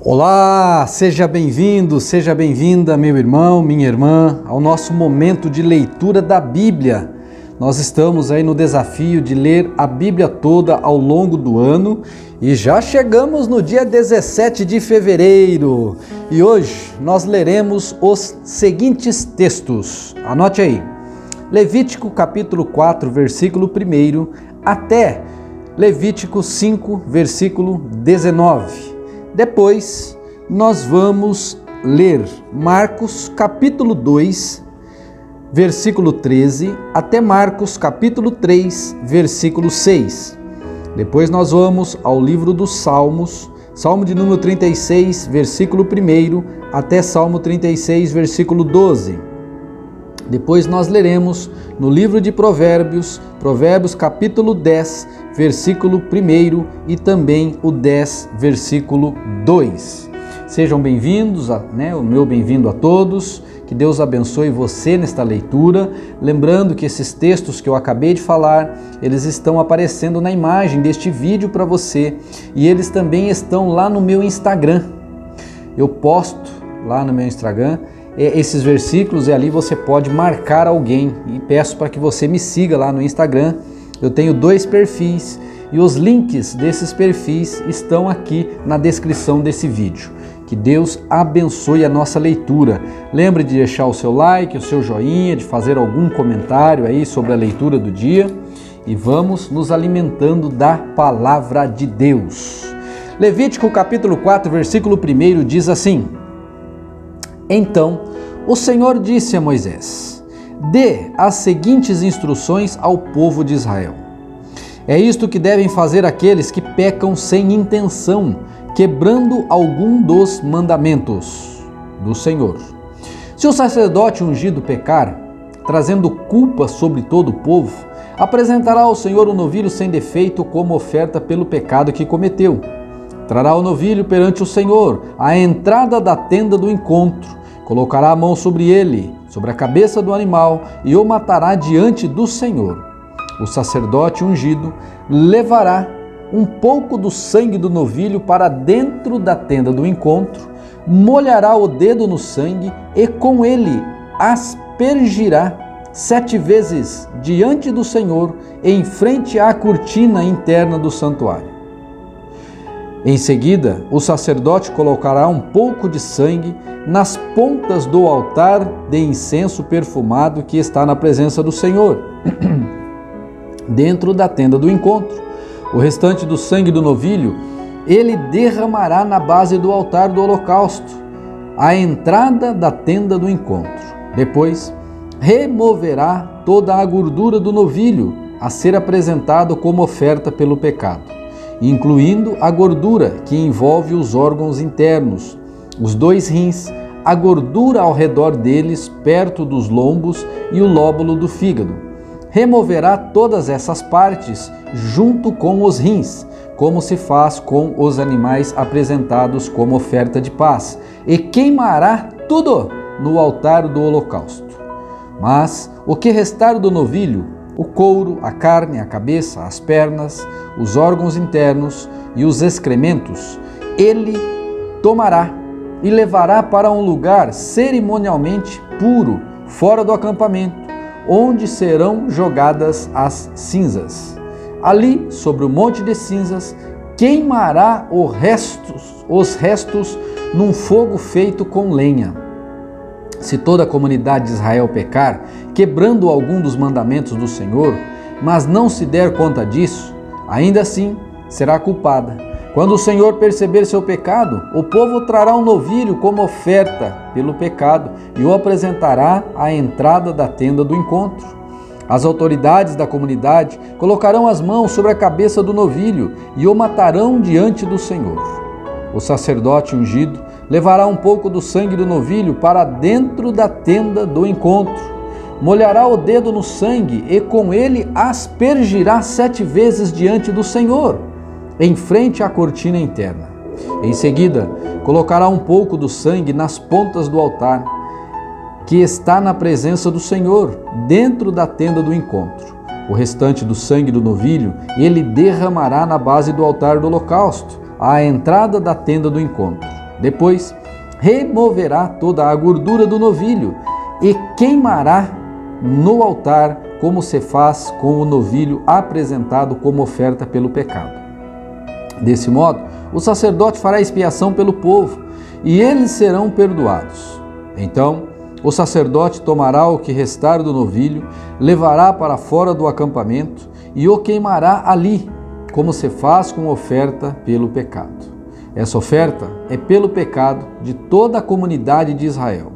Olá, seja bem-vindo, seja bem-vinda, meu irmão, minha irmã, ao nosso momento de leitura da Bíblia. Nós estamos aí no desafio de ler a Bíblia toda ao longo do ano e já chegamos no dia 17 de fevereiro. E hoje nós leremos os seguintes textos. Anote aí. Levítico capítulo 4, versículo 1 até Levítico 5, versículo 19. Depois, nós vamos ler Marcos capítulo 2, versículo 13, até Marcos capítulo 3, versículo 6. Depois nós vamos ao livro dos Salmos, Salmo de número 36, versículo 1, até Salmo 36, versículo 12. Depois nós leremos no livro de Provérbios, Provérbios capítulo 10, versículo 1 e também o 10, versículo 2. Sejam bem-vindos, o meu bem-vindo a todos, que Deus abençoe você nesta leitura. Lembrando que esses textos que eu acabei de falar, eles estão aparecendo na imagem deste vídeo para você e eles também estão lá no meu Instagram. Eu posto lá no meu Instagram esses versículos e ali você pode marcar alguém e peço para que você me siga lá no Instagram. Eu tenho 2 perfis e os links desses perfis estão aqui na descrição desse vídeo. Que Deus abençoe a nossa leitura. Lembre de deixar o seu like, o seu joinha, de fazer algum comentário aí sobre a leitura do dia e vamos nos alimentando da palavra de Deus. Levítico capítulo 4, versículo 1 diz assim: Então o Senhor disse a Moisés: Dê as seguintes instruções ao povo de Israel. É isto que devem fazer aqueles que pecam sem intenção, quebrando algum dos mandamentos do Senhor. Se o sacerdote ungido pecar, trazendo culpa sobre todo o povo, apresentará ao Senhor um novilho sem defeito como oferta pelo pecado que cometeu. Trará o novilho perante o Senhor à entrada da tenda do encontro, colocará a mão sobre ele, sobre a cabeça do animal, e o matará diante do Senhor. O sacerdote ungido levará um pouco do sangue do novilho para dentro da tenda do encontro, molhará o dedo no sangue e com ele aspergirá 7 vezes diante do Senhor, em frente à cortina interna do santuário. Em seguida, o sacerdote colocará um pouco de sangue nas pontas do altar de incenso perfumado que está na presença do Senhor, dentro da tenda do encontro. O restante do sangue do novilho ele derramará na base do altar do holocausto, à entrada da tenda do encontro. Depois, removerá toda a gordura do novilho a ser apresentado como oferta pelo pecado, incluindo a gordura que envolve os órgãos internos, os 2 rins, a gordura ao redor deles, perto dos lombos e o lóbulo do fígado. Removerá todas essas partes junto com os rins, como se faz com os animais apresentados como oferta de paz, e queimará tudo no altar do holocausto. Mas o que restar do novilho, o couro, a carne, a cabeça, as pernas, os órgãos internos e os excrementos, ele tomará e levará para um lugar cerimonialmente puro, fora do acampamento, onde serão jogadas as cinzas. Ali, sobre o monte de cinzas, queimará os restos num fogo feito com lenha. Se toda a comunidade de Israel pecar, quebrando algum dos mandamentos do Senhor, mas não se der conta disso, ainda assim será culpada. Quando o Senhor perceber seu pecado, o povo trará um novilho como oferta pelo pecado e o apresentará à entrada da tenda do encontro. As autoridades da comunidade colocarão as mãos sobre a cabeça do novilho e o matarão diante do Senhor. O sacerdote ungido levará um pouco do sangue do novilho para dentro da tenda do encontro, molhará o dedo no sangue e com ele aspergirá 7 vezes diante do Senhor, em frente à cortina interna. Em seguida, colocará um pouco do sangue nas pontas do altar, que está na presença do Senhor, dentro da tenda do encontro. O restante do sangue do novilho ele derramará na base do altar do holocausto, à entrada da tenda do encontro. Depois, removerá toda a gordura do novilho e queimará no altar, como se faz com o novilho apresentado como oferta pelo pecado. Desse modo, o sacerdote fará expiação pelo povo, e eles serão perdoados. Então, o sacerdote tomará o que restar do novilho, levará para fora do acampamento e o queimará ali, como se faz com oferta pelo pecado. Essa oferta é pelo pecado de toda a comunidade de Israel.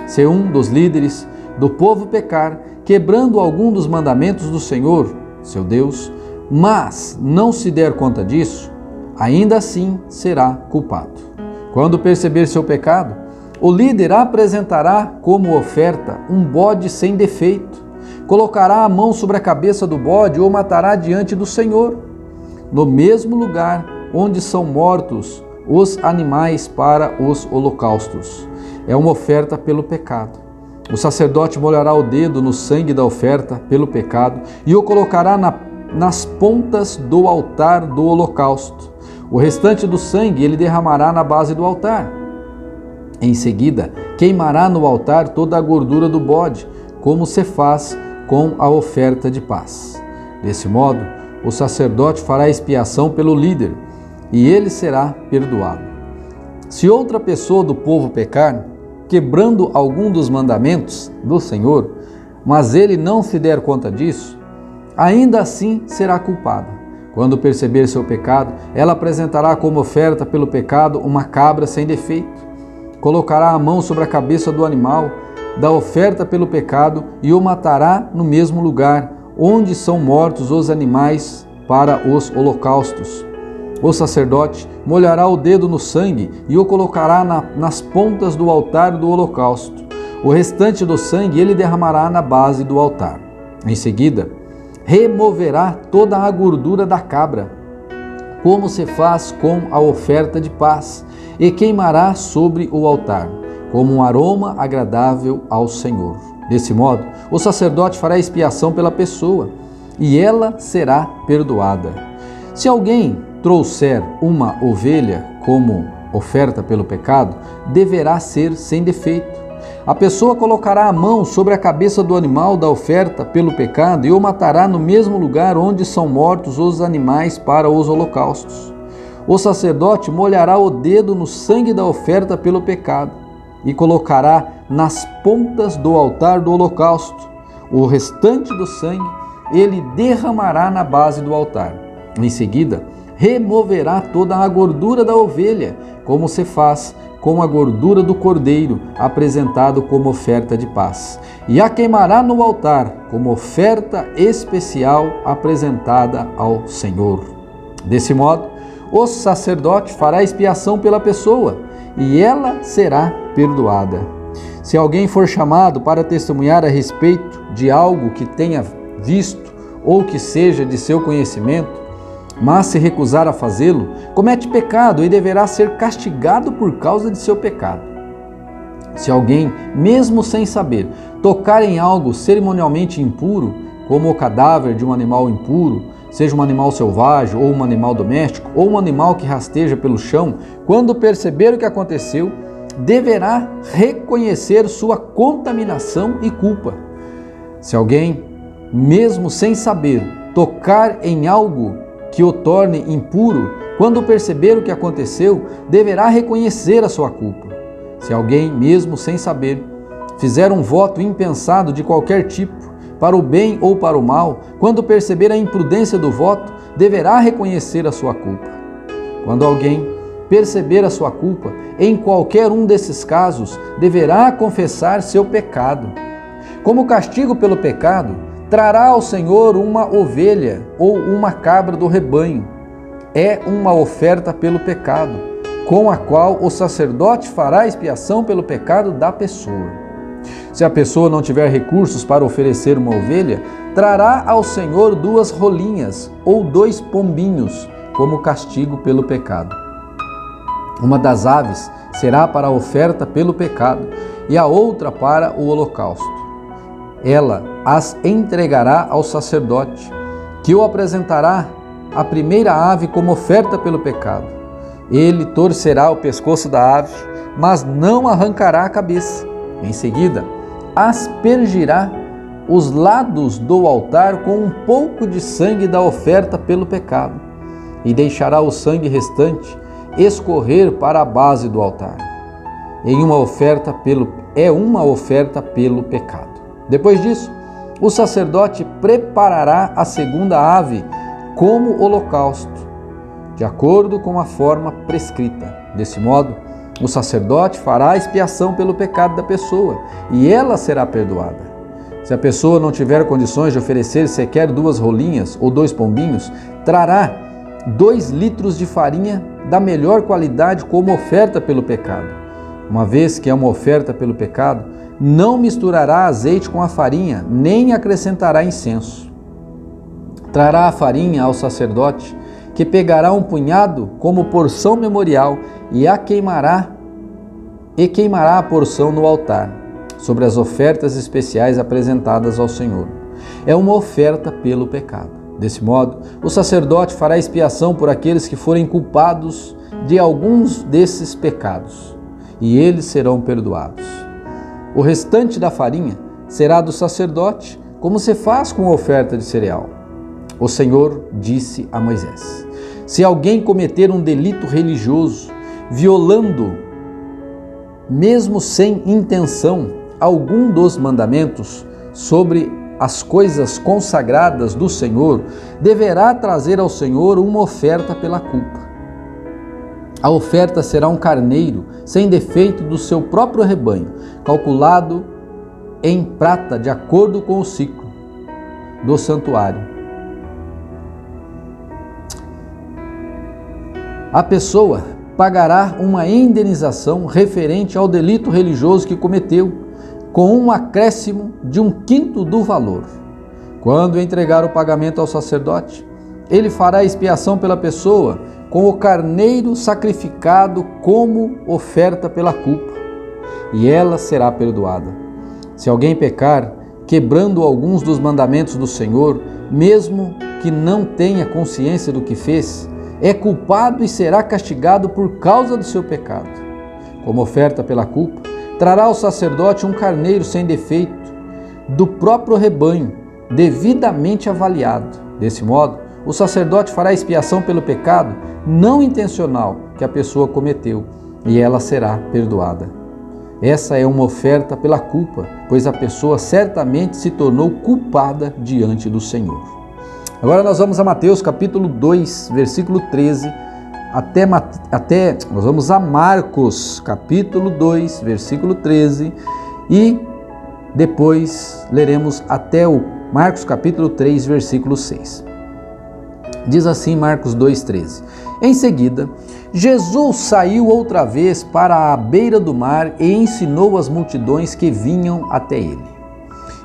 Se um dos líderes do povo pecar, quebrando algum dos mandamentos do Senhor, seu Deus, mas não se der conta disso, ainda assim será culpado. Quando perceber seu pecado, o líder apresentará como oferta um bode sem defeito, colocará a mão sobre a cabeça do bode ou matará diante do Senhor, no mesmo lugar onde são mortos os animais para os holocaustos. É uma oferta pelo pecado. O sacerdote molhará o dedo no sangue da oferta pelo pecado e o colocará nas pontas do altar do holocausto. O restante do sangue ele derramará na base do altar. Em seguida, queimará no altar toda a gordura do bode, como se faz com a oferta de paz. Desse modo, o sacerdote fará expiação pelo líder, e ele será perdoado. Se outra pessoa do povo pecar, quebrando algum dos mandamentos do Senhor, mas ele não se der conta disso, ainda assim será culpada. Quando perceber seu pecado, ela apresentará como oferta pelo pecado uma cabra sem defeito. Colocará a mão sobre a cabeça do animal da oferta pelo pecado e o matará no mesmo lugar onde são mortos os animais para os holocaustos. O sacerdote molhará o dedo no sangue e o colocará nas pontas do altar do holocausto. O restante do sangue ele derramará na base do altar. Em seguida, removerá toda a gordura da cabra, como se faz com a oferta de paz, e queimará sobre o altar, como um aroma agradável ao Senhor. Desse modo, o sacerdote fará expiação pela pessoa, e ela será perdoada. Se alguém trouxer uma ovelha como oferta pelo pecado, deverá ser sem defeito. A pessoa colocará a mão sobre a cabeça do animal da oferta pelo pecado e o matará no mesmo lugar onde são mortos os animais para os holocaustos. O sacerdote molhará o dedo no sangue da oferta pelo pecado e colocará nas pontas do altar do holocausto. O restante do sangue ele derramará na base do altar. Em seguida, removerá toda a gordura da ovelha, como se faz com a gordura do cordeiro, apresentado como oferta de paz, e a queimará no altar, como oferta especial apresentada ao Senhor. Desse modo, o sacerdote fará expiação pela pessoa, e ela será perdoada. Se alguém for chamado para testemunhar a respeito de algo que tenha visto ou que seja de seu conhecimento, mas se recusar a fazê-lo, comete pecado e deverá ser castigado por causa de seu pecado. Se alguém, mesmo sem saber, tocar em algo cerimonialmente impuro, como o cadáver de um animal impuro, seja um animal selvagem ou um animal doméstico, ou um animal que rasteja pelo chão, quando perceber o que aconteceu, deverá reconhecer sua contaminação e culpa. Se alguém, mesmo sem saber, tocar em algo que o torne impuro, quando perceber o que aconteceu, deverá reconhecer a sua culpa. Se alguém, mesmo sem saber, fizer um voto impensado de qualquer tipo, para o bem ou para o mal, quando perceber a imprudência do voto, deverá reconhecer a sua culpa. Quando alguém perceber a sua culpa, em qualquer um desses casos, deverá confessar seu pecado. Como castigo pelo pecado, trará ao Senhor uma ovelha ou uma cabra do rebanho. É uma oferta pelo pecado, com a qual o sacerdote fará expiação pelo pecado da pessoa. Se a pessoa não tiver recursos para oferecer uma ovelha, trará ao Senhor 2 rolinhas ou 2 pombinhos, como castigo pelo pecado. Uma das aves será para a oferta pelo pecado e a outra para o holocausto. Ela as entregará ao sacerdote, que o apresentará a primeira ave como oferta pelo pecado. Ele torcerá o pescoço da ave, mas não arrancará a cabeça. Em seguida, aspergirá os lados do altar com um pouco de sangue da oferta pelo pecado, e deixará o sangue restante escorrer para a base do altar. É uma oferta pelo pecado. Depois disso, o sacerdote preparará a segunda ave como holocausto, de acordo com a forma prescrita. Desse modo, o sacerdote fará a expiação pelo pecado da pessoa e ela será perdoada. Se a pessoa não tiver condições de oferecer sequer 2 rolinhas ou 2 pombinhos, trará 2 litros de farinha da melhor qualidade como oferta pelo pecado. Uma vez que é uma oferta pelo pecado, não misturará azeite com a farinha, nem acrescentará incenso. Trará a farinha ao sacerdote, que pegará um punhado como porção memorial e queimará a porção no altar, sobre as ofertas especiais apresentadas ao Senhor. É uma oferta pelo pecado. Desse modo, o sacerdote fará expiação por aqueles que forem culpados de alguns desses pecados, e eles serão perdoados. O restante da farinha será do sacerdote, como se faz com a oferta de cereal. O Senhor disse a Moisés: se alguém cometer um delito religioso, violando, mesmo sem intenção, algum dos mandamentos sobre as coisas consagradas do Senhor, deverá trazer ao Senhor uma oferta pela culpa. A oferta será um carneiro sem defeito do seu próprio rebanho, calculado em prata de acordo com o ciclo do santuário. A pessoa pagará uma indenização referente ao delito religioso que cometeu, com um acréscimo de 1/5 do valor. Quando entregar o pagamento ao sacerdote, ele fará expiação pela pessoa com o carneiro sacrificado como oferta pela culpa, e ela será perdoada. Se alguém pecar, quebrando alguns dos mandamentos do Senhor, mesmo que não tenha consciência do que fez, é culpado e será castigado por causa do seu pecado. Como oferta pela culpa, trará ao sacerdote um carneiro sem defeito do próprio rebanho, devidamente avaliado. Desse modo, o sacerdote fará expiação pelo pecado não intencional que a pessoa cometeu, e ela será perdoada. Essa é uma oferta pela culpa, pois a pessoa certamente se tornou culpada diante do Senhor. Agora nós vamos a Mateus capítulo 2, versículo 13, nós vamos a Marcos capítulo 2, versículo 13, e depois leremos até o Marcos capítulo 3, versículo 6. Diz assim Marcos 2,13: Em seguida, Jesus saiu outra vez para a beira do mar e ensinou as multidões que vinham até ele.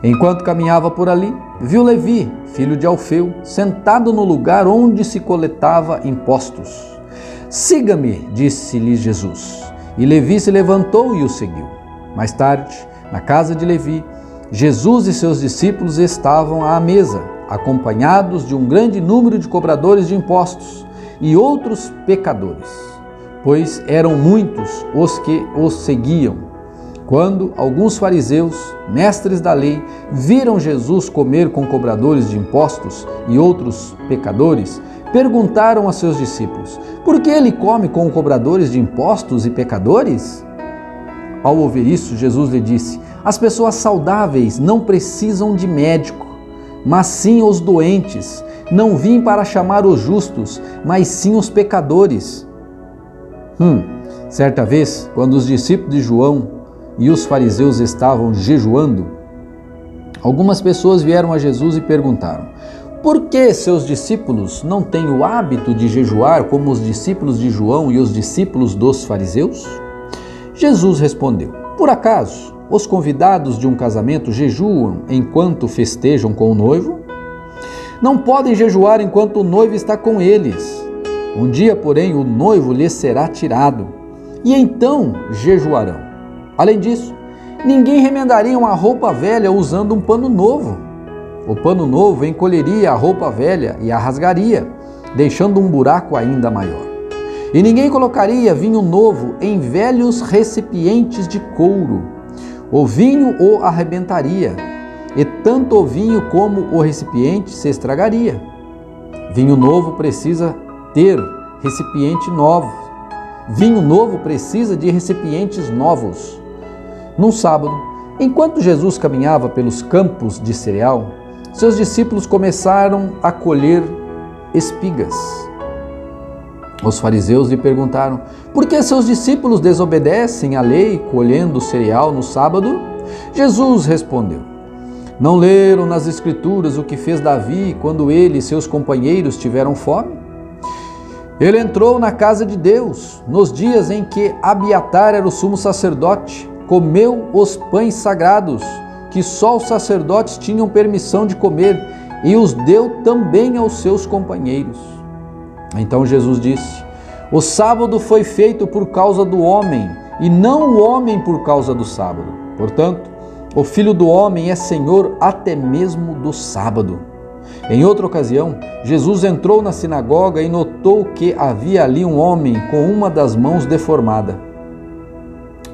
Enquanto caminhava por ali, viu Levi, filho de Alfeu, sentado no lugar onde se coletava impostos. Siga-me, disse-lhe Jesus. E Levi se levantou e o seguiu. Mais tarde, na casa de Levi, Jesus e seus discípulos estavam à mesa, acompanhados de um grande número de cobradores de impostos e outros pecadores, pois eram muitos os que os seguiam. Quando alguns fariseus, mestres da lei, viram Jesus comer com cobradores de impostos e outros pecadores, perguntaram a seus discípulos: por que ele come com cobradores de impostos e pecadores? Ao ouvir isso, Jesus lhe disse: as pessoas saudáveis não precisam de médico, mas sim os doentes. Não vim para chamar os justos, mas sim os pecadores. Certa vez, quando os discípulos de João e os fariseus estavam jejuando, algumas pessoas vieram a Jesus e perguntaram: por que seus discípulos não têm o hábito de jejuar como os discípulos de João e os discípulos dos fariseus? Jesus respondeu: por acaso os convidados de um casamento jejuam enquanto festejam com o noivo? Não podem jejuar enquanto o noivo está com eles. Um dia, porém, o noivo lhes será tirado, e então jejuarão. Além disso, ninguém remendaria uma roupa velha usando um pano novo. O pano novo encolheria a roupa velha e a rasgaria, deixando um buraco ainda maior. E ninguém colocaria vinho novo em velhos recipientes de couro. O vinho o arrebentaria, e tanto o vinho como o recipiente se estragaria. Vinho novo precisa ter recipiente novo. Vinho novo precisa de recipientes novos. Num sábado, enquanto Jesus caminhava pelos campos de cereal, seus discípulos começaram a colher espigas. Os fariseus lhe perguntaram: por que seus discípulos desobedecem à lei colhendo cereal no sábado? Jesus respondeu: não leram nas Escrituras o que fez Davi quando ele e seus companheiros tiveram fome? Ele entrou na casa de Deus nos dias em que Abiatar era o sumo sacerdote, comeu os pães sagrados que só os sacerdotes tinham permissão de comer e os deu também aos seus companheiros. Então Jesus disse: o sábado foi feito por causa do homem e não o homem por causa do sábado. Portanto, o Filho do Homem é Senhor até mesmo do sábado. Em outra ocasião, Jesus entrou na sinagoga e notou que havia ali um homem com uma das mãos deformada.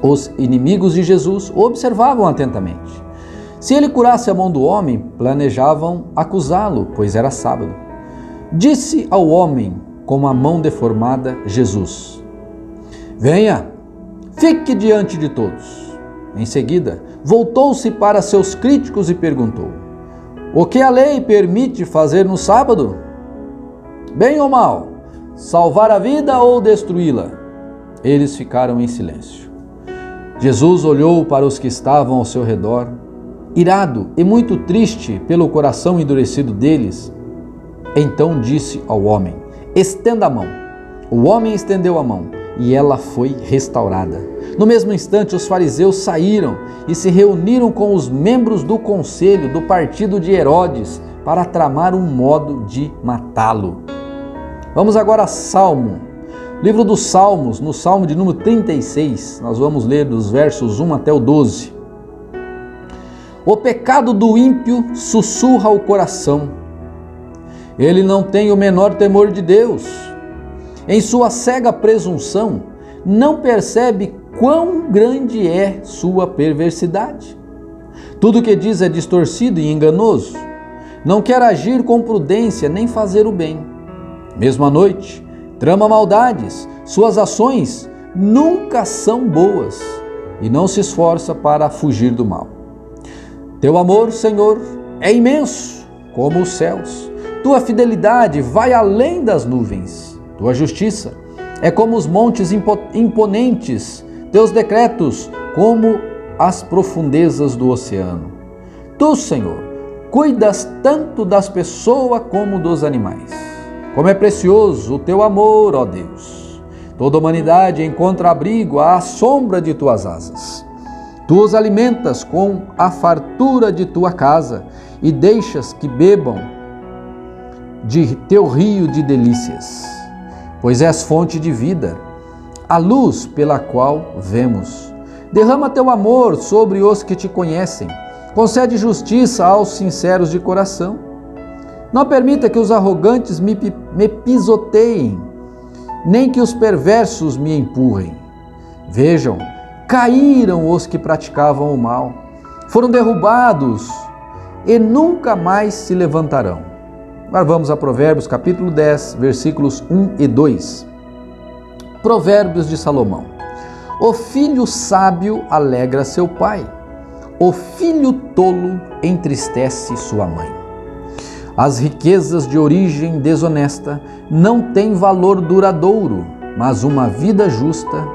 Os inimigos de Jesus o observavam atentamente. Se ele curasse a mão do homem, planejavam acusá-lo, pois era sábado. Disse ao homem com a mão deformada Jesus: venha, fique diante de todos. Em seguida, voltou-se para seus críticos e perguntou: o que a lei permite fazer no sábado? Bem ou mal? Salvar a vida ou destruí-la? Eles ficaram em silêncio. Jesus olhou para os que estavam ao seu redor, irado e muito triste pelo coração endurecido deles. Então disse ao homem: estenda a mão. O homem estendeu a mão e ela foi restaurada. No mesmo instante, os fariseus saíram e se reuniram com os membros do conselho do partido de Herodes para tramar um modo de matá-lo. Vamos agora a Salmo. Livro dos Salmos, no Salmo de número 36, nós vamos ler dos versos 1 até o 12. O pecado do ímpio sussurra o coração. Ele não tem o menor temor de Deus. Em sua cega presunção, não percebe quão grande é sua perversidade. Tudo o que diz é distorcido e enganoso. Não quer agir com prudência nem fazer o bem. Mesmo à noite, trama maldades. Suas ações nunca são boas e não se esforça para fugir do mal. Teu amor, Senhor, é imenso como os céus. Tua fidelidade vai além das nuvens. Tua justiça é como os montes imponentes, teus decretos como as profundezas do oceano. Tu, Senhor, cuidas tanto das pessoas como dos animais. Como é precioso o teu amor, ó Deus! Toda a humanidade encontra abrigo à sombra de tuas asas. Tu os alimentas com a fartura de tua casa e deixas que bebam de teu rio de delícias. Pois és fonte de vida, a luz pela qual vemos. Derrama teu amor sobre os que te conhecem. Concede justiça aos sinceros de coração. Não permita que os arrogantes me pisoteiem, nem que os perversos me empurrem. Vejam, caíram os que praticavam o mal. Foram derrubados e nunca mais se levantarão. Agora vamos a Provérbios capítulo 10, versículos 1 e 2. Provérbios de Salomão. O filho sábio alegra seu pai, o filho tolo entristece sua mãe. As riquezas de origem desonesta não têm valor duradouro, mas uma vida justa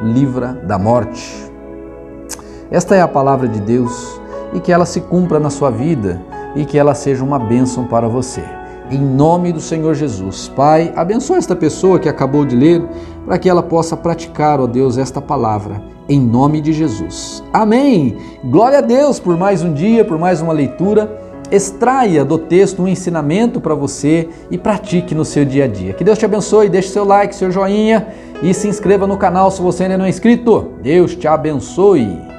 livra da morte. Esta é a palavra de Deus. E que ela se cumpra na sua vida e que ela seja uma bênção para você. Em nome do Senhor Jesus. Pai, abençoa esta pessoa que acabou de ler, para que ela possa praticar, ó Deus, esta palavra, em nome de Jesus. Amém! Glória a Deus por mais um dia, por mais uma leitura. Extraia do texto um ensinamento para você e pratique no seu dia a dia. Que Deus te abençoe, deixe seu like, seu joinha e se inscreva no canal se você ainda não é inscrito. Deus te abençoe!